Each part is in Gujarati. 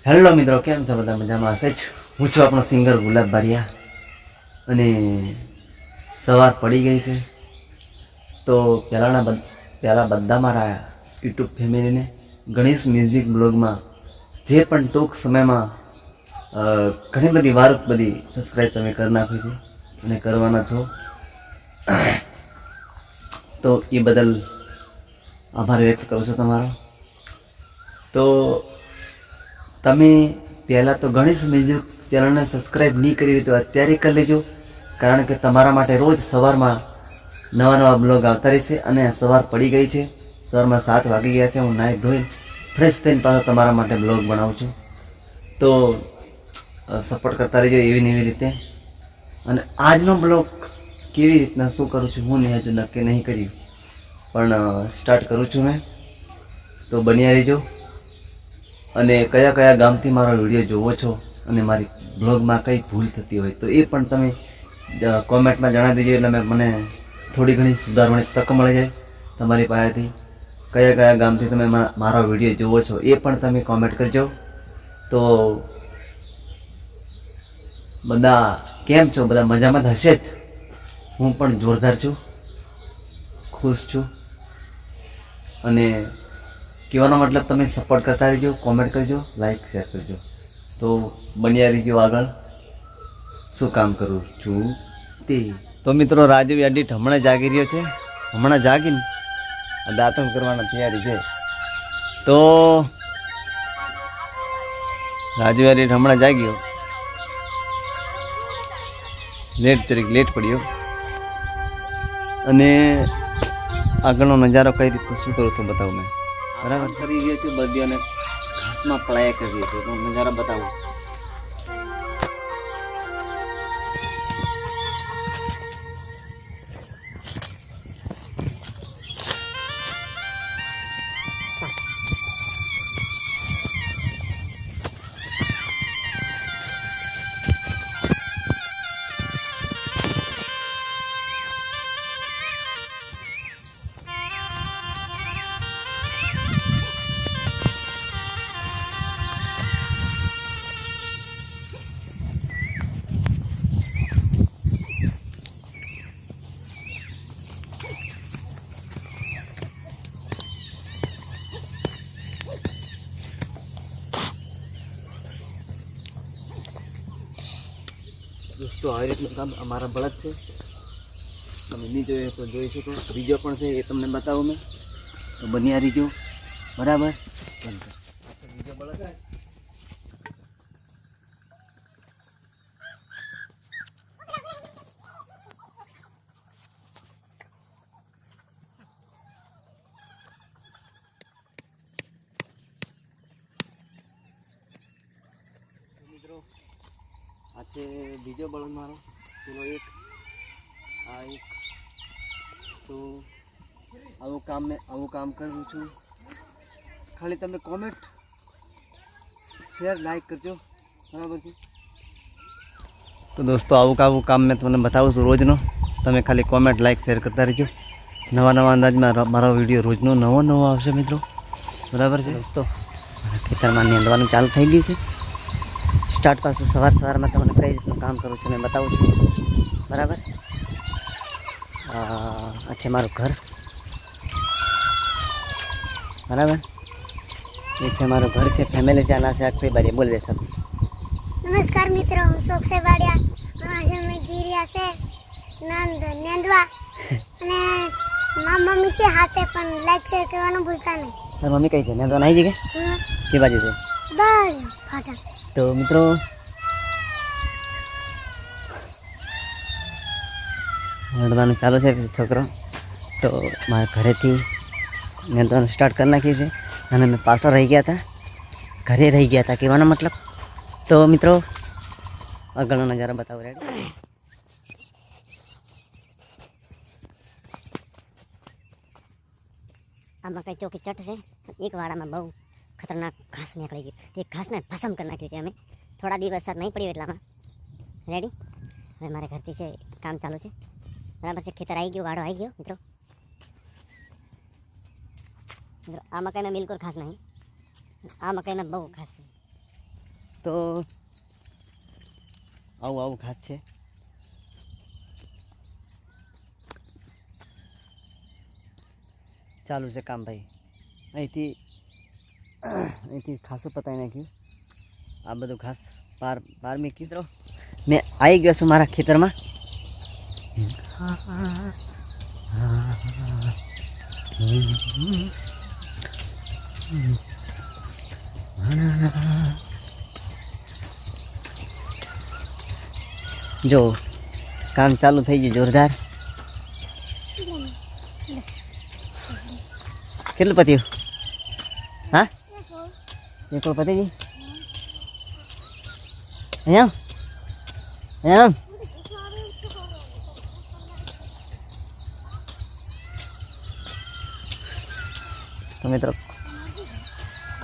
હેલો મિત્રો, કેમ છો બધા? મજામાં હશે જ. હું છું આપણો સિંગર ગુલાબ બારિયા અને સવાર પડી ગઈ છે. તો પહેલાં બધા મારા યુટ્યુબ ફેમિલીને ગણેશ મ્યુઝિક બ્લોગમાં જે પણ ટૂંક સમયમાં ઘણી બધી વાર બધી સબસ્ક્રાઈબ તમે કરી નાખી છે અને કરવાના છો, તો એ બદલ આભાર વ્યક્ત કરું છું તમારો. તો તમે પહેલાં તો ગણેશ મ્યુઝિક ચેનલને સબસ્ક્રાઈબ નહીં કરી હોય તો અત્યારે કરી લેજો, કારણ કે તમારા માટે રોજ સવારમાં નવા બ્લોગ આવતા રહેશે. અને સવાર પડી ગઈ છે, સવારમાં 7 વાગી ગયા છે. હું નાહી ધોઈ ફ્રેશ થઈને પાછો તમારા માટે બ્લોગ બનાવું છું. તો સપોર્ટ કરતા રહેજો એવી ને એવી રીતે. અને આજનો બ્લોગ કેવી રીતના શું કરું છું હું નહીં હજુ નક્કી નહીં કર્યું, પણ સ્ટાર્ટ કરું છું મેં. તો બન્યા રહેજો. અને કયા કયા ગામથી મારો વિડીયો જોવો છો અને મારી બ્લોગમાં કઈ ભૂલ થતી હોય તો એ પણ તમે કોમેન્ટમાં જણાવી દેજો, એટલે મને થોડી ઘણી સુધારવાની તક મળી જાય તમારી પાસેથી. કયા કયા ગામથી તમે મારો વિડીયો જોવો છો એ પણ તમે કોમેન્ટ કરજો. તો બધા કેમ છો? બધા મજામાં જ હશે જ. હું પણ જોરદાર છું, ખુશ છું. અને કહેવાનો મતલબ તમે સપોર્ટ કરતા રહેજો, કોમેન્ટ કરજો, લાઈક શેર કરજો. તો બન્યા રહીજો આગળ શું કામ કરું છું તે. તો મિત્રો, રાજુ એડિટ હમણાં જાગી રહ્યો છે. હમણાં જાગીને દાંતણ કરવાની તૈયારી છે. તો રાજુ એડિટ હમણાં જાગ્યો, લેટ પડ્યો. અને આગળનો નજારો કઈ રીતે શું કરું તો બતાવું મેં. બરાબર કરી રહ્યો છું બધી, અને ઘાસમાં પળાયા કરી રહ્યો છું. તો નજારો બતાવું. દોસ્તો, આવી રીતનું કામ અમારા બળદ છે. તમે નહીં જોઈએ તો જોઈ શકો. બીજો પણ છે, એ તમને બતાવું મેં. તો બની આ રીજો બરાબર. બીજો બળદ મિત્રો, આ છે બીજો બળદ મારો. પેલો એક, આ એક. તો આવું કામ કરું છું. ખાલી તમે કોમેન્ટ, શેર, લાઈક કરજો, બરાબર છે. તો દોસ્તો, આવું કામ મેં તમને બતાવું છું રોજનો. તમે ખાલી કોમેન્ટ, લાઈક, શેર કરતા રહેજો. નવા અંદાજમાં મારો વિડીયો રોજનો નવો આવશે મિત્રો, બરાબર છે. દોસ્તો, ખેતરમાં નીંદવાનું ચાલુ થઈ ગયું છે. સ્ટાર્ટ પાછું સવારમાં તમને કઈ રીતનું કામ કરું છું મેં બતાવું છું, બરાબર. આ છે મારું ઘર, બરાબર. એ છે મારું ઘર છે, ફેમિલી છે. આના છે આખી બાજુ બોલ દે સર. નમસ્કાર મિત્રો, હું સોક્ષે વાડિયા. આજે મેં ગીર્યા છે નેંદવા, અને મારા મમ્મી છે હાથે, પણ લાઈક શેર કરવાનું ભૂલતા નહીં. તારી મમ્મી કઈ છે? નેંદવા નહીં જગ્યાએ કે બાજુ છે? બાર ફાટા. તો મિત્રો, રડવાનું ચાલુ છે છોકરો. તો મારા ઘરેથી નેંદવાનું સ્ટાર્ટ કરી નાખ્યું છે. અને મેં પાછળ રહી ગયા હતા, ઘરે રહી ગયા હતા કહેવાનો મતલબ. તો મિત્રો, આગળનો નજારો બતાવો. રેડી? આમાં કઈ ચોકી ચટ છે. એક વાડામાં બહુ ખતરનાક ઘાસ નીકળી ગયું. તે ઘાસને ભસમ કરી નાખ્યું છે અમે. થોડા દિવસ સાથ નહીં પડ્યું એટલામાં. રેડી? હવે મારે ઘરથી છે કામ ચાલુ છે, બરાબર છે. ખેતર આવી ગયું, વાડો આવી ગયો મિત્રો. મિત્રો, આ મકાઈમાં બિલકુલ ઘાસ નહીં. આ મકાઈમાં બહુ ઘાસ છે. તો આવું ઘાસ છે. ચાલુ છે કામ ભાઈ. અહીંથી ખાસું પતાવી નાખ્યું. આ બધું ઘાસ બહાર મૂક્યું. તો મેં આવી ગયો છું મારા ખેતરમાં. જો કામ ચાલુ થઈ ગયું જોરદાર. કેટલું પત્યું? હા, એક પતી ગઈ. એમ તો મિત્રો,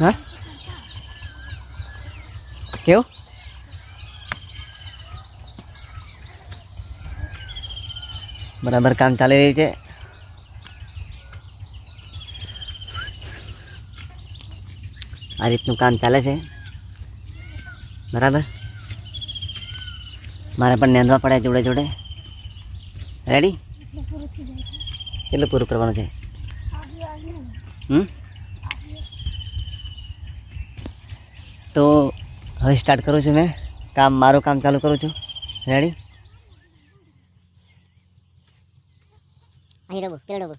હા કેવું બરાબર કામ ચાલી રહ્યું છે. આ રીતનું કામ ચાલે છે બરાબર. મારે પણ નેંદવા પડે જોડે જોડે. રેડી? કેટલું પૂરું કરવાનું છે? તો હવે સ્ટાર્ટ કરું છું મેં કામ. મારું કામ ચાલુ કરું છું. રેડી? અહીં ડબો પેલો ડબો.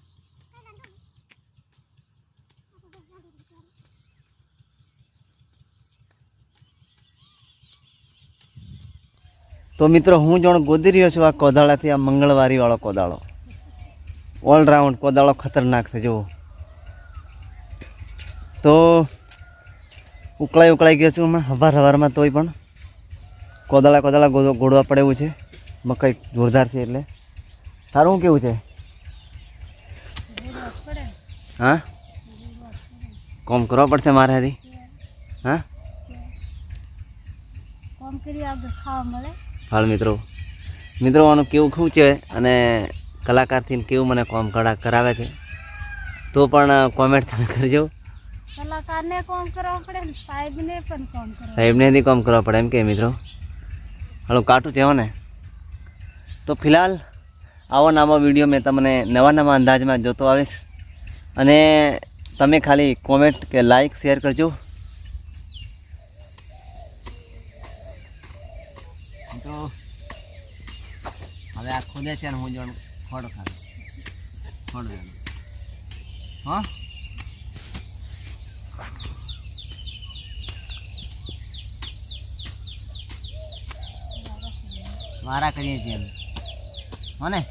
તો મિત્રો, હું જોણ ગોદી રહ્યો છું આ કોદાળાથી. આ મંગળવારી વાળો કોદાળો, ઓલરાઉન્ડ કોદાળો, ખતરનાક છે. જુઓ તો ઉકળાઈ ગયો છું હમણાં સવારમાં. તોય પણ કોદાળા ગોળવા પડે એવું છે. મકાઈ જોરદાર છે. એટલે તારું શું કેવું છે? હા, કોમ કરવા પડશે મારે હજી. હા, હાલ મિત્રો આનું કેવું શું છે અને કલાકારથી કેવું મને કોમ કરાવે છે, તો પણ કોમેન્ટ તમે કરજો. કલાકારને કામ કરવા પડે ને સાહેબને પણ કામ કરવા સાહેબને બી કામ કરવા પડે એમ કે મિત્રો. હાલો કાટું છે ને. તો ફિલહાલ આવો નવો વિડીયો મેં તમને નવા અંદાજમાં જોતો આવીશ. અને તમે ખાલી કોમેન્ટ કે લાઈક શેર કરજો. તો હવે આ ખોદે છે ને હું જોણ ખોડ હા. વારા કરીએ છીએ અમે હો ને.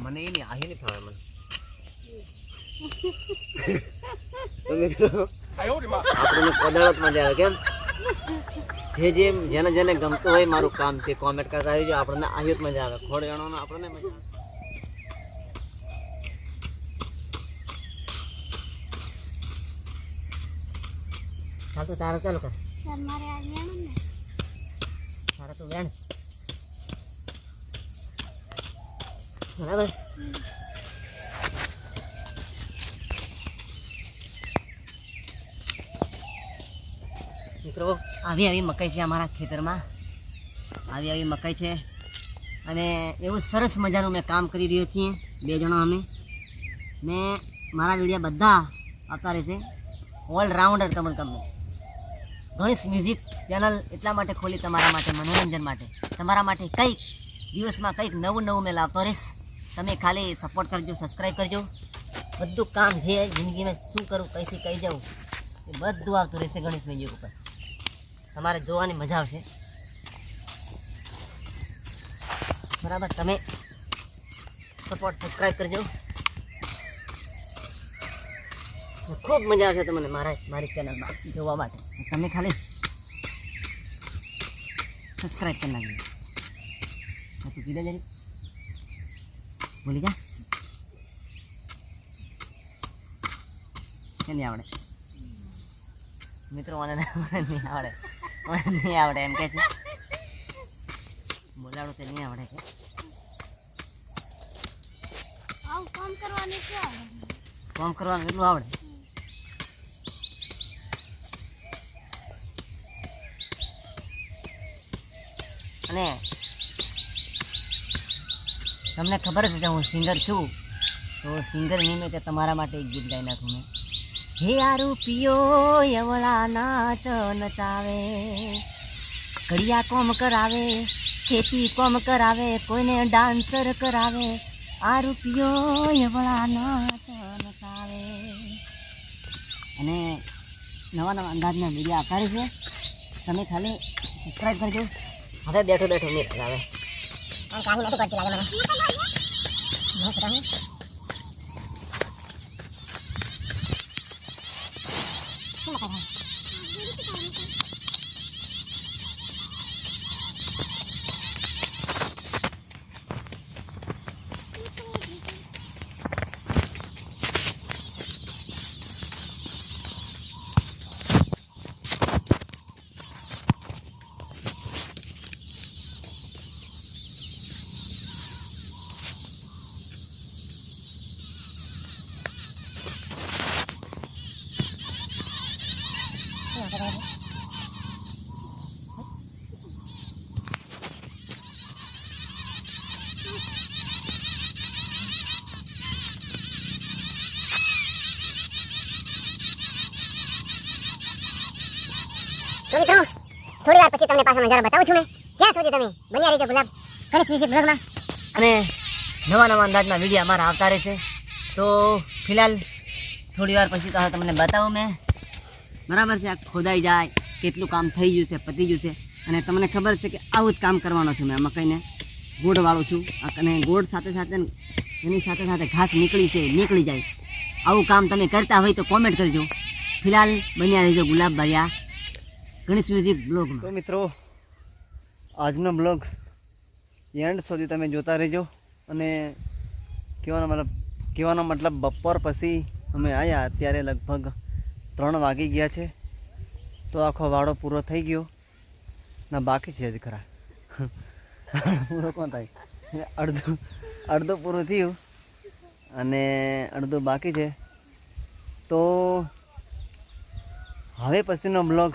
મને એની આહી નહીં ફાવે મને. તો મિત્રો આપણને કોદાળત મજા આવે. કેમ? જેને ગમતું હોય મારું કામ તે કોમેન્ટ કરતા આવી જાય. આપણને આહી મજા આવે. ખોડ જણવાનો આપણને મજા આવે. ચાલ તો તારે ચાલુ કર. તારે તો વેણ બરાબર. મિત્રો આવી મકાઈ છે અમારા ખેતરમાં. આવી મકાઈ છે અને એવું સરસ મજાનું મેં કામ કરી રહ્યો છીએ. 2 જણો અમે. મેં મારા વિડીયો બધા આવતા રહેશે. ઓલરાઉન્ડર તમને ગણેશ મ્યુઝિક ચેનલ એટલા માટે ખોલી, તમારા માટે, મનોરંજન માટે, તમારા માટે કંઈક દિવસમાં કંઈક નવું મેં લાવતો રહીશ. તમે ખાલી સપોર્ટ કરજો, સબસ્ક્રાઈબ કરજો. બધું કામ જે જિંદગીમાં શું કરું, કઈથી કઈ જાઉં, એ બધું આવતું રહેશે ગણેશ મ્યુઝિક ઉપર. તમારે જોવાની મજા આવશે બરાબર. તમે સપોર્ટ સબસ્ક્રાઈબ કરજો. ખૂબ મજા આવશે તમને મારી ચેનલમાં જોવા માટે. તમે ખાલી સબસ્ક્રાઈબ કરી નાખજો. તું કીધે જરી બોલી જા કે નહીં આવડે મિત્રો? મને નહીં આવડે એમ કે છે. બોલાવડું તે નહીં આવડે કે આવું કામ કરવાનું છે. કામ કરવાનું એટલું આવડે. અને તમને ખબર છે કે હું સિંગર છું, તો સિંગર નિમિત્તે તમારા માટે એક ગીત ગાઈ નાખું મેં. હે આરું પિયો એવળા નાચ નચાવે, ઘડિયા કોમ કરાવે, ખેતી કોમ કરાવે, કોઈને ડાન્સર કરાવે, આ રૂપિયો એવળા નાચ નચાવે. અને નવા નવા અંદાજના વિડીયો આવતા રહેશે. તમે ખાલી સબસ્ક્રાઈબ કરજો. હવે બેઠો બેઠો મેં કરાવે કાહી નથી કરતી લાગે મને. તો મિત્રો થોડી વાર પછી તમને પાછા નજારા બતાવું છું. મેં ક્યાં સુધી તમે બન્યા રહેજો ગુલાબ ગણેશ મ્યુઝિક બ્લોગમાં. અને નવા નવા અંદાજના વિડીયો અમારા આવતા રહેશે. તો ફિલહાલ થોડી વાર પછી તો તમને બતાવું મેં. બરાબર છે, આ ખોદાઈ જાય કેટલું કામ થઈ ગયું છે, પતી ગયું છે. અને તમને ખબર છે કે આવું જ કામ કરવાનો છું મેં. મકાઈને ગોળ વાળું છું અને ગોળ સાથે સાથે એની સાથે સાથે ઘાસ નીકળી જાય. આવું કામ તમે કરતા હોય તો કોમેન્ટ કરજો. ફિલહાલ બન્યા રહેજો ગુલાબ ભર્યા ગણેશ મ્યુઝિક બ્લોગમાં. તો મિત્રો આજનો બ્લોગ એન્ડ સુધી તમે જોતા રહેજો. અને કહેવાનો મતલબ બપોર પછી અમે આવ્યા, અત્યારે લગભગ 3 વાગી ગયા છે. તો આખો વાડો પૂરો થઈ ગયો ના બાકી છે હજી ખરા. પૂરો કોણ થાય? અડધું પૂરું થયું અને અડધું બાકી છે. તો હવે પછીનો બ્લોગ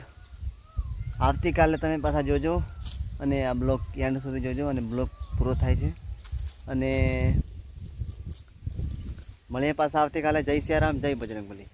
આવતીકાલે તમે પાછા જોજો અને આ બ્લોગ એન્ડ સુધી જોજો અને બ્લોગ પૂરો થાય છે. અને મળીએ પાછા આવતીકાલે. જય સિયારામ, જય બજરંગબલી.